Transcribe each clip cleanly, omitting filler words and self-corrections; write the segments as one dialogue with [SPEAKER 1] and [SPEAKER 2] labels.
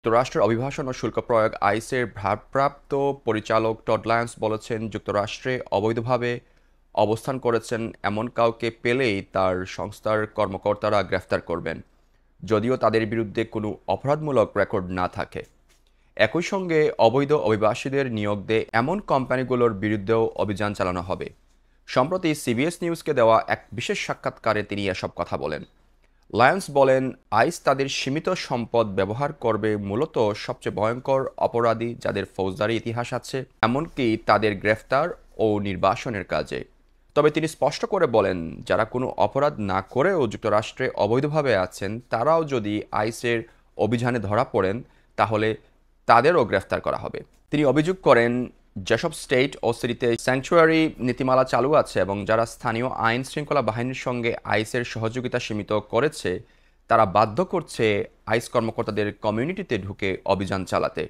[SPEAKER 1] যুক্তরাষ্ট্রের অভিবাসন ও শুল্ক প্রয়োগ আইসের ভারপ্রাপ্ত পরিচালক টড লায়ন্স বলেছেন, যুক্তরাষ্ট্রে অবৈধভাবে অবস্থান করেছেন এমন কাউকে পেলেই তার সংস্থার কর্মকর্তারা গ্রেফতার করবেন, যদিও তাদের বিরুদ্ধে কোনো অপরাধমূলক রেকর্ড না থাকে। একই সঙ্গে অবৈধ অভিবাসীদের নিয়োগ দেয় এমন কোম্পানিগুলোর বিরুদ্ধেও অভিযান চালানো হবে। সম্প্রতি সিবিএস নিউজকে দেওয়া এক বিশেষ সাক্ষাৎকারে তিনি এসব কথা বলেন। লায়ন্স বলেন, আইস তাদের সীমিত সম্পদ ব্যবহার করবে মূলত সবচেয়ে ভয়ঙ্কর অপরাধী যাদের ফৌজদারি ইতিহাস আছে, এমনকি তাদের গ্রেফতার ও নির্বাসনের কাজে। তবে তিনি স্পষ্ট করে বলেন, যারা কোনো অপরাধ না করেও যুক্তরাষ্ট্রে অবৈধভাবে আছেন তারাও যদি আইসের অভিযানে ধরা পড়েন তাহলে তাদেরও গ্রেফতার করা হবে। তিনি অভিযোগ করেন, যেসব স্টেট ও সিটিতে স্যাংচুয়ারি নীতিমালা চালু আছে এবং যারা স্থানীয় আইন শৃঙ্খলা বাহিনীর সঙ্গে আইসের সহযোগিতা সীমিত করেছে, তারা বাধ্য করছে আইস কর্মকর্তাদের কমিউনিটিতে ঢুকে অভিযান চালাতে।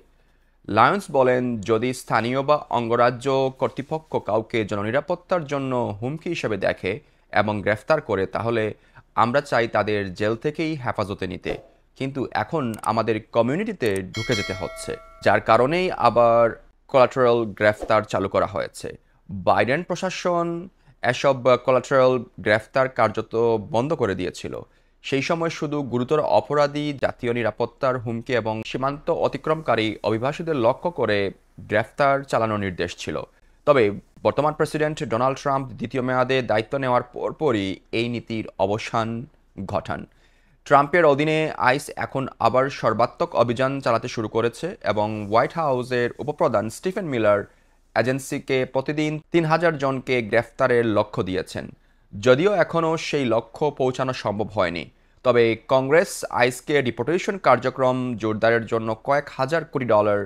[SPEAKER 1] লায়ন্স বলেন, যদি স্থানীয় বা অঙ্গরাজ্য কর্তৃপক্ষ কাউকে জননিরাপত্তার জন্য হুমকি হিসেবে দেখে এবং গ্রেফতার করে, তাহলে আমরা চাই তাদের জেল থেকেই হেফাজতে নিতে, কিন্তু এখন আমাদের কমিউনিটিতে ঢুকে যেতে হচ্ছে, যার কারণেই আবার কোলাটারাল গ্রেফতার চালু করা হয়েছে। বাইডেন প্রশাসন এসব কোলাটারাল গ্রেফতার কার্যত বন্ধ করে দিয়েছিল। সেই সময় শুধু গুরুতর অপরাধী, জাতীয় নিরাপত্তার হুমকি এবং সীমান্ত অতিক্রমকারী অভিবাসীদের লক্ষ্য করে গ্রেফতার চালানোর নির্দেশ ছিল। তবে বর্তমান প্রেসিডেন্ট ডোনাল্ড ট্রাম্প দ্বিতীয় মেয়াদে দায়িত্ব নেওয়ার পরপরই এই নীতির অবসান ঘটান। ট্রাম্পের অধীনে আইস এখন আবার সর্বাত্মক অভিযান চালাতে শুরু করেছে এবং হোয়াইট হাউসের উপপ্রধান স্টিফেন মিলার এজেন্সিকে প্রতিদিন ৩,০০০ জনকে গ্রেফতারের লক্ষ্য দিয়েছেন। যদিও এখনও সেই লক্ষ্য পৌঁছানো সম্ভব হয়নি, তবে কংগ্রেস আইসকে ডিপোর্টেশন কার্যক্রম জোরদারের জন্য কয়েক হাজার কোটি ডলার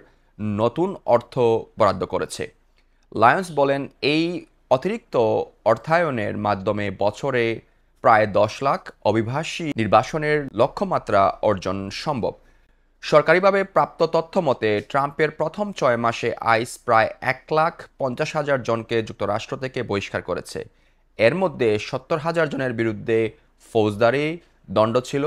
[SPEAKER 1] নতুন অর্থ বরাদ্দ করেছে। লায়ন্স বলেন, এই অতিরিক্ত অর্থায়নের মাধ্যমে বছরে প্রায় ১০ লাখ অভিবাসী নির্বাসনের লক্ষ্যমাত্রা অর্জন সম্ভব। সরকারিভাবে প্রাপ্ত তথ্য মতে, ট্রাম্পের প্রথম ৬ মাসে আইস প্রায় ১,৫০,০০০ জনকে যুক্তরাষ্ট্র থেকে বহিষ্কার করেছে। এর মধ্যে ৭০,০০০ জনের বিরুদ্ধে ফৌজদারি দণ্ড ছিল,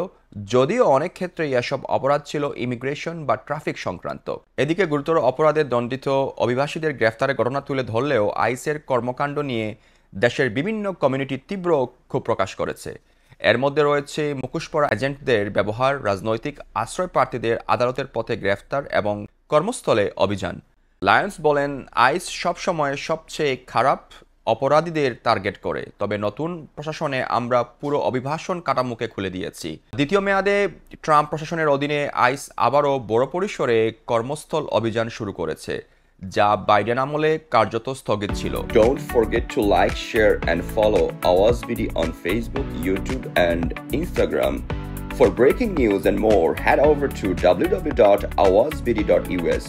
[SPEAKER 1] যদিও অনেক ক্ষেত্রেই এসব অপরাধ ছিল ইমিগ্রেশন বা ট্রাফিক সংক্রান্ত। এদিকে গুরুতর অপরাধে দণ্ডিত অভিবাসীদের গ্রেফতারের ঘটনা তুলে ধরলেও আইসের কর্মকাণ্ড নিয়ে দেশের বিভিন্ন কমিউনিটি তীব্র ক্ষোভ প্রকাশ করেছে। এর মধ্যে রয়েছে মুখোশ পরা এজেন্টদের ব্যবহার, রাজনৈতিক আশ্রয় প্রার্থীদের আদালতের পথে গ্রেফতার এবং কর্মস্থলে অভিযান। লায়ন্স বলেন, আইস সবসময় সবচেয়ে খারাপ অপরাধীদের টার্গেট করে, তবে নতুন প্রশাসনে আমরা পুরো অভিবাসন কাঠামোকে খুলে দিয়েছি। দ্বিতীয় মেয়াদে ট্রাম্প প্রশাসনের অধীনে আইস আবারও বড় পরিসরে কর্মস্থল অভিযান শুরু করেছে, যা বাইডেন আমলে কার্যত স্থগিত ছিল।
[SPEAKER 2] Don't forget to like, share and follow Awaz BD on Facebook, YouTube and Instagram. For breaking news and more, head over to www.awazbd.us.